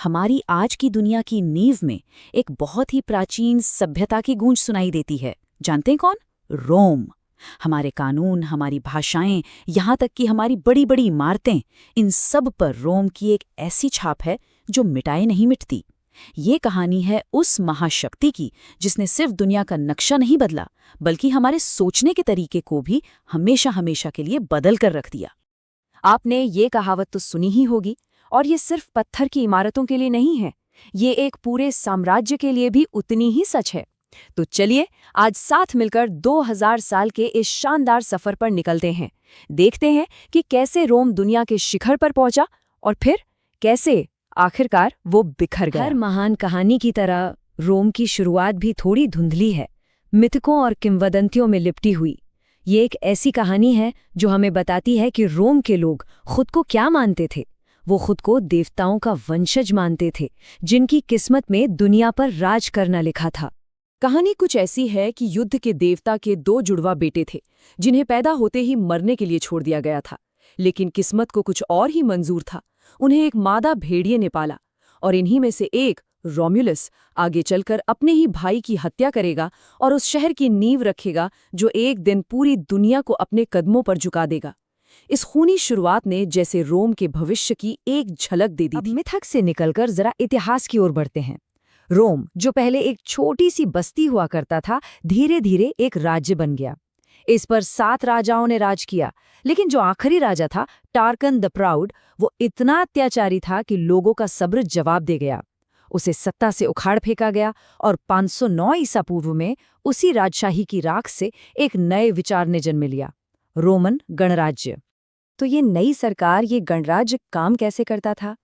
हमारी आज की दुनिया की नींव में एक बहुत ही प्राचीन सभ्यता की गूंज सुनाई देती है। जानते हैं कौन? रोम। हमारे कानून, हमारी भाषाएं, यहाँ तक कि हमारी बड़ी बड़ी इमारतें, इन सब पर रोम की एक ऐसी छाप है जो मिटाए नहीं मिटती। ये कहानी है उस महाशक्ति की जिसने सिर्फ दुनिया का नक्शा नहीं बदला, बल्कि हमारे सोचने के तरीके को भी हमेशा हमेशा के लिए बदल कर रख दिया। आपने ये कहावत तो सुनी ही होगी, और ये सिर्फ पत्थर की इमारतों के लिए नहीं है, ये एक पूरे साम्राज्य के लिए भी उतनी ही सच है। तो चलिए आज साथ मिलकर 2000 साल के इस शानदार सफर पर निकलते हैं। देखते हैं कि कैसे रोम दुनिया के शिखर पर पहुंचा और फिर कैसे आखिरकार वो बिखर गया। हर महान कहानी की तरह रोम की शुरुआत भी थोड़ी धुंधली है, मिथकों और किंवदंतियों में लिपटी हुई। ये एक ऐसी कहानी है जो हमें बताती है कि रोम के लोग खुद को क्या मानते थे। वो खुद को देवताओं का वंशज मानते थे, जिनकी किस्मत में दुनिया पर राज करना लिखा था। कहानी कुछ ऐसी है कि युद्ध के देवता के 2 जुड़वा बेटे थे, जिन्हें पैदा होते ही मरने के लिए छोड़ दिया गया था। लेकिन किस्मत को कुछ और ही मंजूर था। उन्हें एक मादा भेड़िए ने पाला, और इन्हीं में से एक, रोम्युलस, आगे चलकर अपने ही भाई की हत्या करेगा और उस शहर की नींव रखेगा जो एक दिन पूरी दुनिया को अपने कदमों पर झुका देगा। इस खूनी शुरुआत ने जैसे रोम के भविष्य की एक झलक दे दी अब थी। मिथक से निकलकर जरा इतिहास की ओर बढ़ते हैं। रोम, जो पहले एक छोटी सी बस्ती हुआ करता था, धीरे धीरे एक राज्य बन गया। इस पर 7 राजाओं ने राज किया, लेकिन जो आखिरी राजा था, टार्कन द प्राउड, वो इतना अत्याचारी था कि लोगों का सब्र जवाब दे गया। उसे सत्ता से उखाड़ फेंका गया और 509 ईसा पूर्व में उसी राजशाही की राख से एक नए विचार ने जन्म लिया, रोमन गणराज्य। तो ये नई सरकार, ये गणराज्य काम कैसे करता था?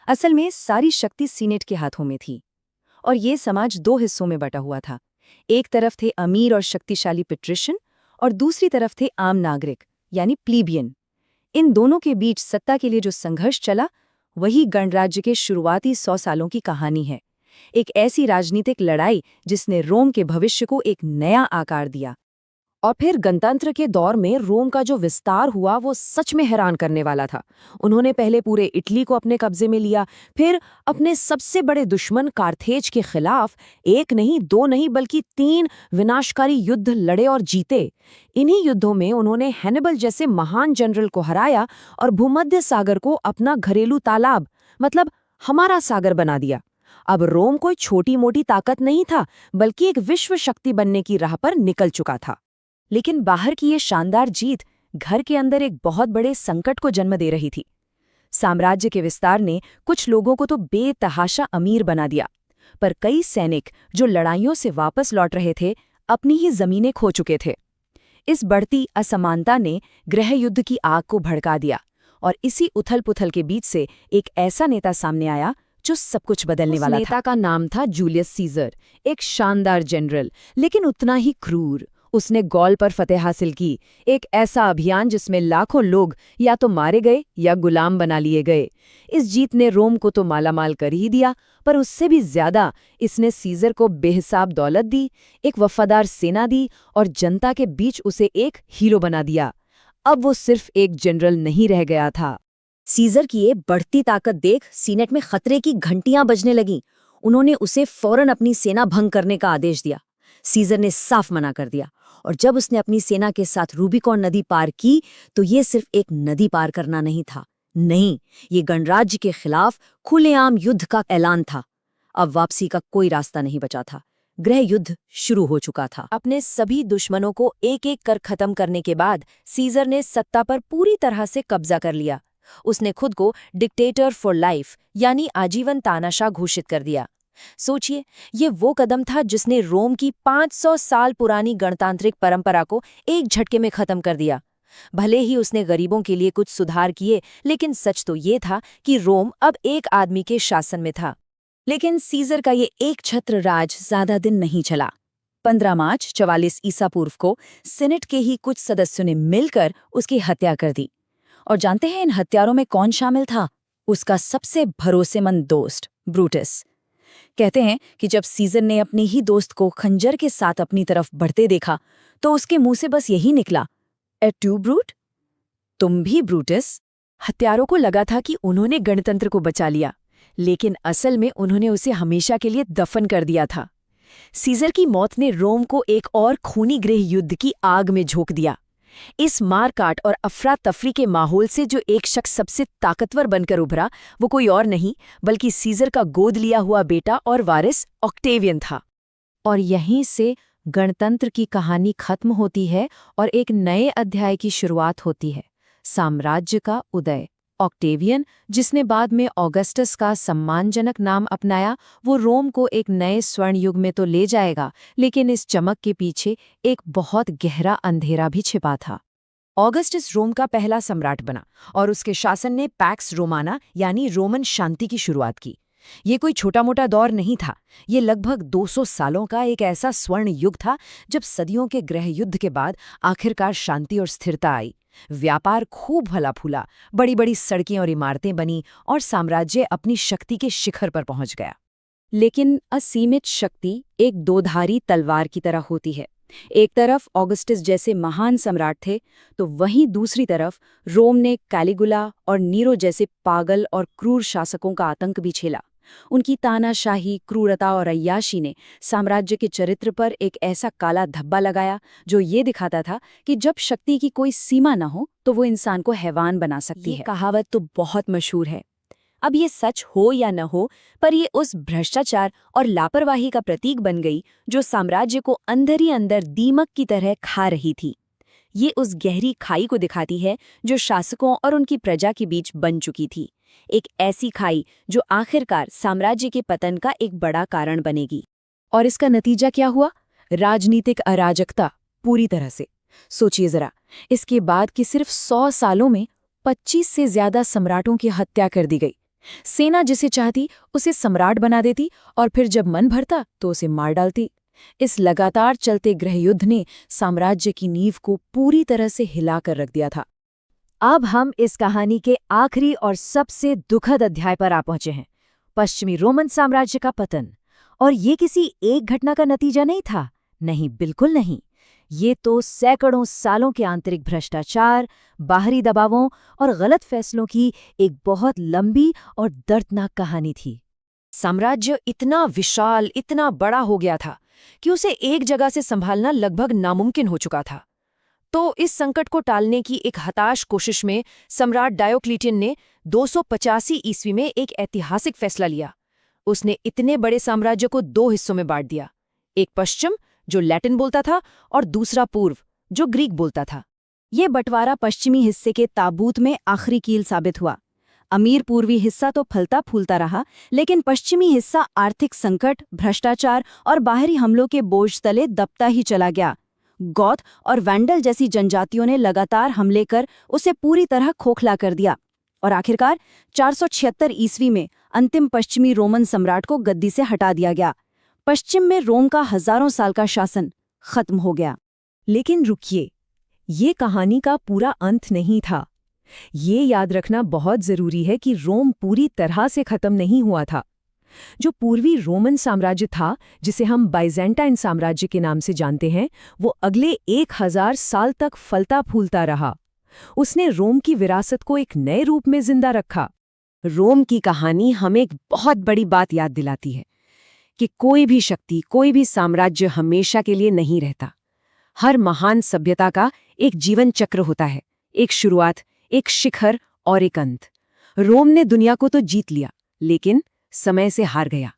असल में सारी शक्ति सीनेट के हाथों में थी, और ये समाज 2 हिस्सों में बटा हुआ था। एक तरफ थे अमीर और शक्तिशाली पेट्रिशियन, और दूसरी तरफ थे आम नागरिक यानी प्लीबियन। इन दोनों के बीच सत्ता के लिए जो संघर्ष चला, वही गणराज्य के शुरुआती 100 सालों की कहानी है। एक ऐसी राजनीतिक लड़ाई जिसने रोम के भविष्य को एक नया आकार दिया। और फिर गणतंत्र के दौर में रोम का जो विस्तार हुआ वो सच में हैरान करने वाला था। उन्होंने पहले पूरे इटली को अपने कब्जे में लिया, फिर अपने सबसे बड़े दुश्मन कार्थेज के खिलाफ 1 नहीं 2 नहीं बल्कि 3 विनाशकारी युद्ध लड़े और जीते। इन्हीं युद्धों में उन्होंने हैनिबल जैसे महान जनरल को हराया और भूमध्य सागर को अपना घरेलू तालाब, मतलब हमारा सागर, बना दिया। अब रोम कोई छोटी मोटी ताकत नहीं था, बल्कि एक विश्व शक्ति बनने की राह पर निकल चुका था। लेकिन बाहर की ये शानदार जीत घर के अंदर एक बहुत बड़े संकट को जन्म दे रही थी। साम्राज्य के विस्तार ने कुछ लोगों को तो बेतहाशा अमीर बना दिया, पर कई सैनिक जो लड़ाइयों से वापस लौट रहे थे, अपनी ही जमीनें खो चुके थे। इस बढ़ती असमानता ने गृह युद्ध की आग को भड़का दिया, और इसी उथल-पुथल के बीच से एक ऐसा नेता सामने आया जो सब कुछ बदलने वाला था। नेता का नाम था जूलियस सीजर, एक शानदार जनरल, लेकिन उतना ही क्रूर। उसने गॉल पर फतेह हासिल की, एक ऐसा अभियान जिसमें लाखों लोग या तो मारे गए या गुलाम बना लिए गए। इस जीत ने रोम को तो मालामाल कर ही दिया, पर उससे भी ज्यादा इसने सीजर को बेहिसाब दौलत दी, एक वफादार सेना दी और जनता के बीच उसे एक हीरो बना दिया। अब वो सिर्फ एक जनरल नहीं रह गया था। सीजर की ये बढ़ती ताकत देख सीनेट में खतरे की घंटियां बजने लगीं। उन्होंने उसे फौरन अपनी सेना भंग करने का आदेश दिया। सीजर ने साफ मना कर दिया, और जब उसने अपनी सेना के साथ रूबिकॉन नदी पार की, तो ये सिर्फ एक नदी पार करना नहीं था, नहीं, ये गणराज्य के खिलाफ खुलेआम युद्ध का ऐलान था। अब वापसी का कोई रास्ता नहीं बचा था। गृह युद्ध शुरू हो चुका था। अपने सभी दुश्मनों को एक-एक कर खत्म करने के बाद सीजर ने सत्ता पर पूरी तरह से कब्जा कर लिया। उसने खुद को डिक्टेटर फॉर लाइफ यानी आजीवन तानाशाह घोषित कर दिया। सोचिए, ये वो कदम था जिसने रोम की 500 साल पुरानी गणतांत्रिक परंपरा को एक झटके में खत्म कर दिया। भले ही उसने गरीबों के लिए कुछ सुधार किए, लेकिन सच तो ये था कि रोम अब एक आदमी के शासन में था। लेकिन सीजर का ये एक छत्र राज ज्यादा दिन नहीं चला। 15 मार्च 44 ईसा पूर्व को सीनेट के ही कुछ सदस्यों ने मिलकर उसकी हत्या कर दी। और जानते हैं इन हत्यारों में कौन शामिल था? उसका सबसे भरोसेमंद दोस्त, ब्रूटस। कहते हैं कि जब सीजर ने अपने ही दोस्त को खंजर के साथ अपनी तरफ बढ़ते देखा, तो उसके मुंह से बस यही निकला, ए टू ब्रूट, तुम भी ब्रूटस। हत्यारों को लगा था कि उन्होंने गणतंत्र को बचा लिया, लेकिन असल में उन्होंने उसे हमेशा के लिए दफन कर दिया था। सीजर की मौत ने रोम को एक और खूनी गृह युद्ध की आग में झोंक दिया। इस मारकाट और अफरा तफरी के माहौल से जो एक शख्स सबसे ताकतवर बनकर उभरा, वो कोई और नहीं बल्कि सीजर का गोद लिया हुआ बेटा और वारिस ऑक्टेवियन था। और यहीं से गणतंत्र की कहानी खत्म होती है और एक नए अध्याय की शुरुआत होती है, साम्राज्य का उदय। ऑक्टेवियन, जिसने बाद में ऑगस्टस का सम्मानजनक नाम अपनाया, वो रोम को एक नए स्वर्ण युग में तो ले जाएगा, लेकिन इस चमक के पीछे एक बहुत गहरा अंधेरा भी छिपा था। ऑगस्टस रोम का पहला सम्राट बना और उसके शासन ने पैक्स रोमाना यानी रोमन शांति की शुरुआत की। ये कोई छोटा मोटा दौर नहीं था, ये लगभग 200 सालों का एक ऐसा स्वर्ण युग था जब सदियों के गृह युद्ध के बाद आखिरकार शांति और स्थिरता आई। व्यापार खूब फला फूला, बड़ी बड़ी सड़कें और इमारतें बनी और साम्राज्य अपनी शक्ति के शिखर पर पहुंच गया। लेकिन असीमित शक्ति एक दोधारी तलवार की तरह होती है। एक तरफ ऑगस्टस जैसे महान सम्राट थे, तो वहीं दूसरी तरफ रोम ने कैलिगुला और नीरो जैसे पागल और क्रूर शासकों का आतंक भी झेला। उनकी तानाशाही, क्रूरता और अय्याशी ने साम्राज्य के चरित्र पर एक ऐसा काला धब्बा लगाया जो ये दिखाता था कि जब शक्ति की कोई सीमा न हो तो वो इंसान को हैवान बना सकती है। कहावत तो बहुत मशहूर है। अब ये सच हो या न हो, पर ये उस भ्रष्टाचार और लापरवाही का प्रतीक बन गई जो साम्राज्य को अंदर ही अंदर दीमक की तरह खा रही थी। ये उस गहरी खाई को दिखाती है जो शासकों और उनकी प्रजा के बीच बन चुकी थी, एक ऐसी खाई जो आखिरकार साम्राज्य के पतन का एक बड़ा कारण बनेगी। और इसका नतीजा क्या हुआ? राजनीतिक अराजकता पूरी तरह से। सोचिए जरा, इसके बाद कि सिर्फ 100 सालों में 25 से ज्यादा सम्राटों की हत्या कर दी गई। सेना जिसे चाहती उसे सम्राट बना देती और फिर जब मन भरता तो उसे मार डालती। इस लगातार चलते गृहयुद्ध ने साम्राज्य की नींव को पूरी तरह से हिलाकर रख दिया था। अब हम इस कहानी के आखिरी और सबसे दुखद अध्याय पर आ पहुंचे हैं, पश्चिमी रोमन साम्राज्य का पतन। और ये किसी एक घटना का नतीजा नहीं था, नहीं, बिल्कुल नहीं। ये तो सैकड़ों सालों के आंतरिक भ्रष्टाचार, बाहरी दबावों और गलत फैसलों की एक बहुत लंबी और दर्दनाक कहानी थी। साम्राज्य इतना विशाल, इतना बड़ा हो गया था कि उसे एक जगह से संभालना लगभग नामुमकिन हो चुका था। तो इस संकट को टालने की एक हताश कोशिश में सम्राट डायोक्लिटियन ने 285 ईस्वी में एक ऐतिहासिक फैसला लिया। उसने इतने बड़े साम्राज्य को 2 हिस्सों में बांट दिया, एक पश्चिम जो लैटिन बोलता था और दूसरा पूर्व जो ग्रीक बोलता था। ये बंटवारा पश्चिमी हिस्से के ताबूत में आखिरी कील साबित हुआ। अमीर पूर्वी हिस्सा तो फलता फूलता रहा, लेकिन पश्चिमी हिस्सा आर्थिक संकट, भ्रष्टाचार और बाहरी हमलों के बोझ तले दबता ही चला गया। गौथ और वैंडल जैसी जनजातियों ने लगातार हमले कर उसे पूरी तरह खोखला कर दिया और आखिरकार 476 ईस्वी में अंतिम पश्चिमी रोमन सम्राट को गद्दी से हटा दिया गया। पश्चिम में रोम का हजारों साल का शासन खत्म हो गया। लेकिन रुकिए, ये कहानी का पूरा अंत नहीं था। ये याद रखना बहुत जरूरी है कि रोम पूरी तरह से खत्म नहीं हुआ था। जो पूर्वी रोमन साम्राज्य था, जिसे हम बाइजेंटाइन साम्राज्य के नाम से जानते हैं, वो अगले 1000 साल तक फलता फूलता रहा। उसने रोम की विरासत को एक नए रूप में जिंदा रखा। रोम की कहानी हमें एक बहुत बड़ी बात याद दिलाती है कि कोई भी शक्ति, कोई भी साम्राज्य हमेशा के लिए नहीं रहता। हर महान सभ्यता का एक जीवन चक्र होता है, एक शुरुआत, एक शिखर और एक अंत। रोम ने दुनिया को तो जीत लिया, लेकिन समय से हार गया।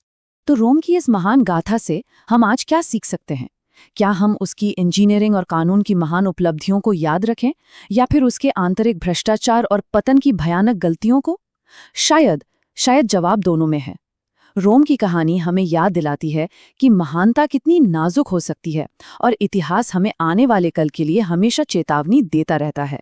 तो रोम की इस महान गाथा से हम आज क्या सीख सकते हैं? क्या हम उसकी इंजीनियरिंग और कानून की महान उपलब्धियों को याद रखें, या फिर उसके आंतरिक भ्रष्टाचार और पतन की भयानक गलतियों को? शायद जवाब दोनों में है। रोम की कहानी हमें याद दिलाती है कि महानता कितनी नाजुक हो सकती है, और इतिहास हमें आने वाले कल के लिए हमेशा चेतावनी देता रहता है।